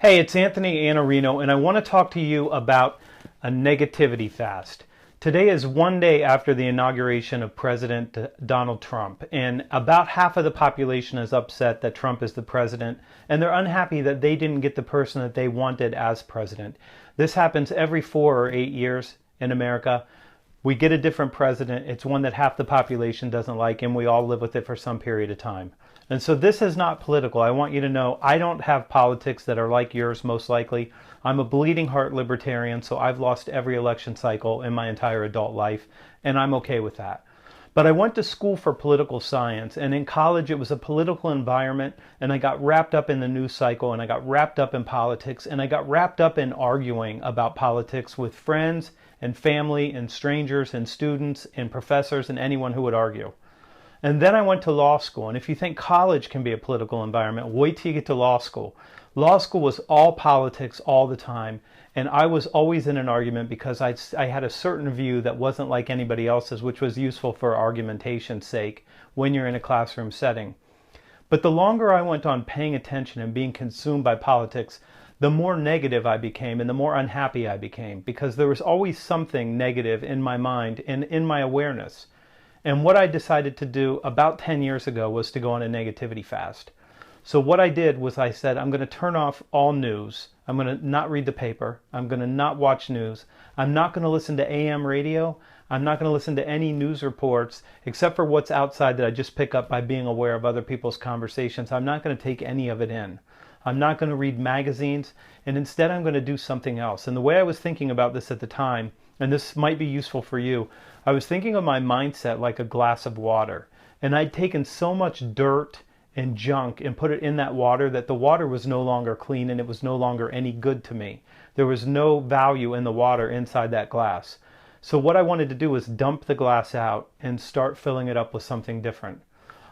Hey, it's Anthony Iannarino, and I want to talk to you about a negativity fast. Today is one day after the inauguration of President Donald Trump, and about half of the population is upset that Trump is the president, and they're unhappy that they didn't get the person that they wanted as president. This happens every 4 or 8 years in America. We get a different president. It's one that half the population doesn't like, and we all live with it for some period of time. And so this is not political. I want you to know I don't have politics that are like yours, most likely. I'm a bleeding heart libertarian, so I've lost every election cycle in my entire adult life, and I'm okay with that. But I went to school for political science, and in college it was a political environment, and I got wrapped up in the news cycle, and I got wrapped up in politics, and I got wrapped up in arguing about politics with friends and family and strangers and students and professors and anyone who would argue. And then I went to law school, and if you think college can be a political environment, wait till you get to law school. Law school was all politics all the time, and I was always in an argument because I had a certain view that wasn't like anybody else's, which was useful for argumentation's sake when you're in a classroom setting. But the longer I went on paying attention and being consumed by politics, the more negative I became and the more unhappy I became, because there was always something negative in my mind and in my awareness. And what I decided to do about 10 years ago was to go on a negativity fast. So what I did was I said, I'm going to turn off all news. I'm going to not read the paper. I'm going to not watch news. I'm not going to listen to AM radio. I'm not going to listen to any news reports except for what's outside that I just pick up by being aware of other people's conversations. I'm not going to take any of it in. I'm not going to read magazines, and instead I'm going to do something else. And the way I was thinking about this at the time, and this might be useful for you, I was thinking of my mindset like a glass of water. And I'd taken so much dirt and junk and put it in that water that the water was no longer clean and it was no longer any good to me. There was no value in the water inside that glass. So what I wanted to do was dump the glass out and start filling it up with something different.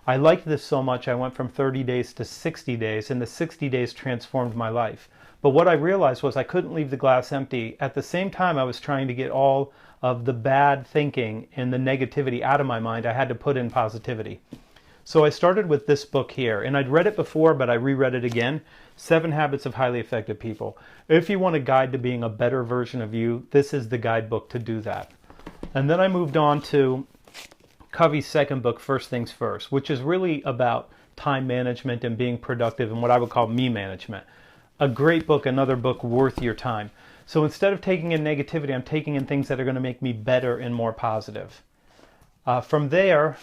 I liked this so much I went from 30 days to 60 days, and the 60 days transformed my life. But what I realized was I couldn't leave the glass empty. At the same time I was trying to get all of the bad thinking and the negativity out of my mind, I had to put in positivity. So I started with this book here, and I'd read it before, but I reread it again, 7 Habits of Highly Effective People. If you want a guide to being a better version of you, this is the guidebook to do that. And then I moved on to Covey's second book, First Things First, which is really about time management and being productive and what I would call me management. A great book, another book worth your time. So instead of taking in negativity, I'm taking in things that are going to make me better and more positive. From there,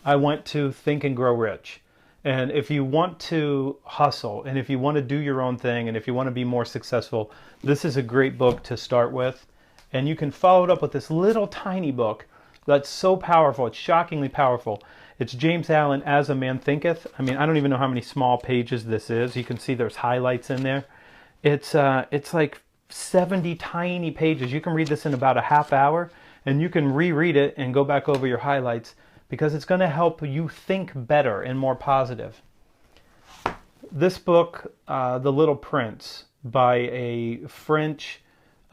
I went to Think and Grow Rich. And if you want to hustle, and if you want to do your own thing, and if you want to be more successful, this is a great book to start with. And you can follow it up with this little tiny book that's so powerful. It's shockingly powerful. It's James Allen, As a Man Thinketh. I mean, I don't even know how many small pages this is. You can see there's highlights in there. It's like 70 tiny pages. You can read this in about a half hour, and you can reread it and go back over your highlights because it's going to help you think better and more positive. This book, The Little Prince, by a French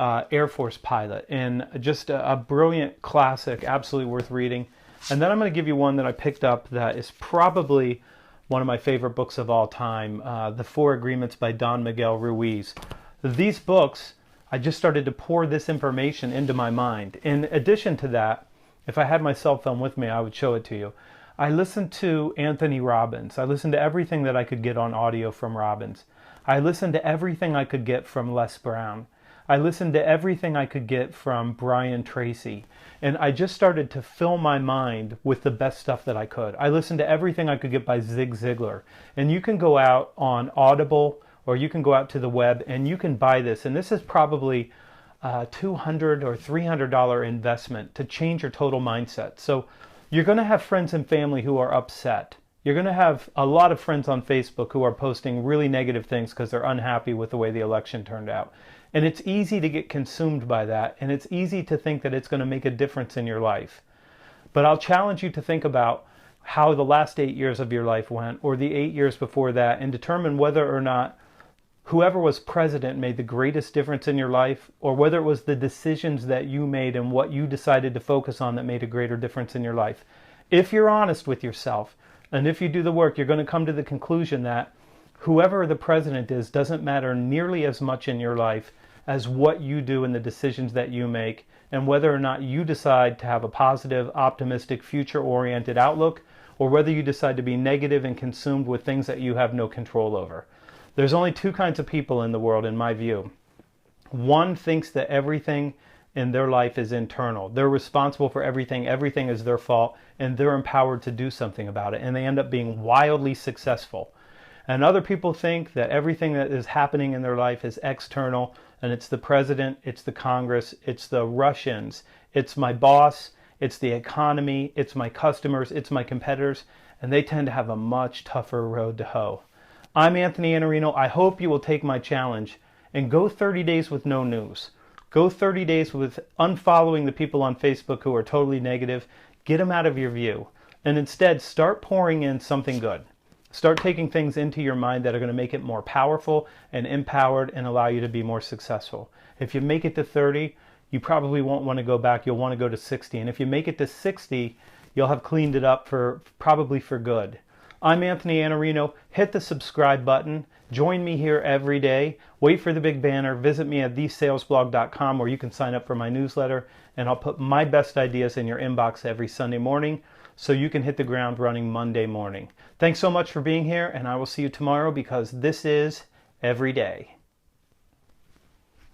Air Force pilot, and just a brilliant classic, absolutely worth reading. And then I'm going to give you one that I picked up that is probably one of my favorite books of all time, The Four Agreements by Don Miguel Ruiz. These books, I just started to pour this information into my mind. In addition to that, if I had my cell phone with me, I would show it to you. I listened to Anthony Robbins. I listened to everything that I could get on audio from Robbins. I listened to everything I could get from Les Brown. I listened to everything I could get from Brian Tracy. And I just started to fill my mind with the best stuff that I could. I listened to everything I could get by Zig Ziglar. And you can go out on Audible, or you can go out to the web and you can buy this. And this is probably $200 or $300 investment to change your total mindset. So you're going to have friends and family who are upset. You're going to have a lot of friends on Facebook who are posting really negative things because they're unhappy with the way the election turned out. And it's easy to get consumed by that, and it's easy to think that it's going to make a difference in your life. But I'll challenge you to think about how the last 8 years of your life went, or the 8 years before that, and determine whether or not whoever was president made the greatest difference in your life, or whether it was the decisions that you made and what you decided to focus on that made a greater difference in your life. If you're honest with yourself, and if you do the work, you're going to come to the conclusion that Whoever the president is doesn't matter nearly as much in your life as what you do and the decisions that you make, and whether or not you decide to have a positive, optimistic, future-oriented outlook, or whether you decide to be negative and consumed with things that you have no control over. There's only two kinds of people in the world, in my view. One thinks that everything in their life is internal. They're responsible for everything. Everything is their fault, and they're empowered to do something about it, and they end up being wildly successful. And other people think that everything that is happening in their life is external, and it's the president, it's the Congress, it's the Russians, it's my boss, it's the economy, it's my customers, it's my competitors, and they tend to have a much tougher road to hoe. I'm Anthony Iannarino. I hope you will take my challenge and go 30 days with no news. Go 30 days with unfollowing the people on Facebook who are totally negative. Get them out of your view. And instead, start pouring in something good. Start taking things into your mind that are going to make it more powerful and empowered and allow you to be more successful. If you make it to 30, you probably won't want to go back. You'll want to go to 60. And if you make it to 60, you'll have cleaned it up probably for good. I'm Anthony Iannarino. Hit the subscribe button. Join me here every day. Wait for the big banner. Visit me at thesalesblog.com where you can sign up for my newsletter, and I'll put my best ideas in your inbox every Sunday morning so you can hit the ground running Monday morning. Thanks so much for being here, and I will see you tomorrow because this is every day.